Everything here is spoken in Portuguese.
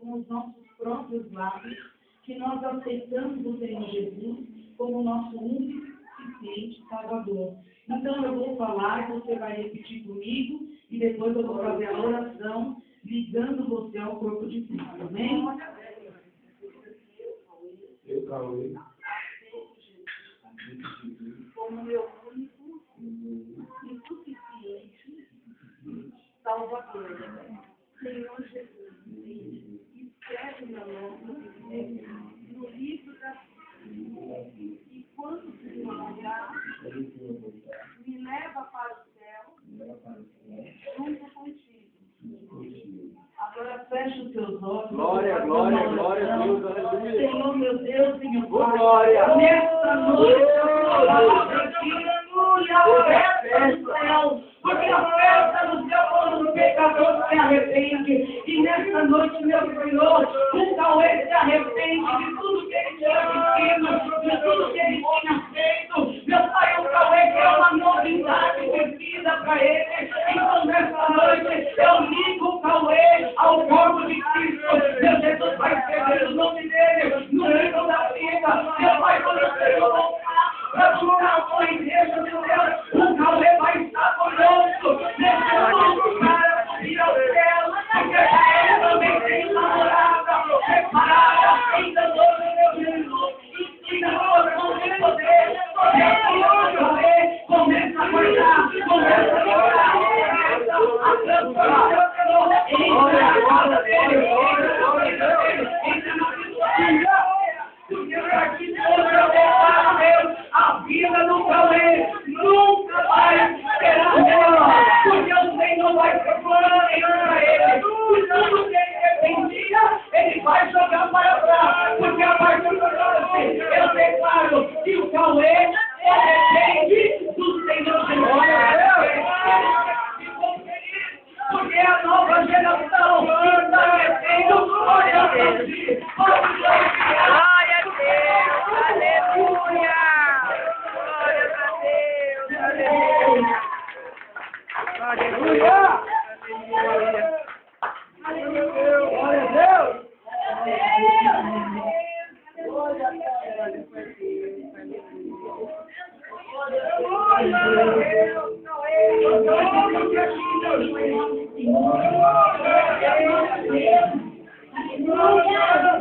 com os nossos próprios lábios que nós aceitamos o Senhor Jesus como nosso único e suficiente Salvador. Então eu vou falar, você vai repetir comigo e depois eu vou fazer a oração ligando você ao corpo de Cristo. Amém? Eu, Cauê, como meu único e suficiente Salvador. Senhor Jesus, escreve meu nome no livro da vida. E quando o Senhor voltar, me leva para o céu, junto contigo. Agora fecha os teus olhos. glória, glória, glória a Deus, aleluia. Senhor, meu Deus, Senhor Pai, Glória. nesta noite, a palavra aqui, aleluia, festa no céu, porque a festa no céu quando o pecador se arrepende, e nesta noite, meu Senhor, o Cauê se arrepende de tudo que ele tinha vivido, de tudo que ele tinha feito, meu Pai, o Cauê quer uma novidade de vida para ele, então nesta noite, eu ligo o Cauê ao corpo de Cristo, meu Jesus vai escrever o nome dele no livro da vida, meu Pai, quando o Senhor voltar para buscar a igreja, meu Deus, o Cauê vai estar conosco, nesse lugar, a subir ao céu, porque ele também tem uma morada preparada, ainda hoje, meu Jesus, ensina a oração de poder, meu Cauê, começa a guardar, começa a orar, começa a transformar, entra na casa dele, entra na vida, porque aqui toda Deus, a vida do Cauê nunca vai será melhor, porque o Senhor vai preparar para ele, e tudo que ele dependia, ele vai jogar para trás, porque a partir de hoje eu declaro que o Cauê depende do Senhor Jesus. Porque a nova geração está descendo, glória a Deus, glória a Deus, aleluia, glória a Deus, aleluia, aleluia, aleluia, glória a Deus, glória a Deus, glória a Deus.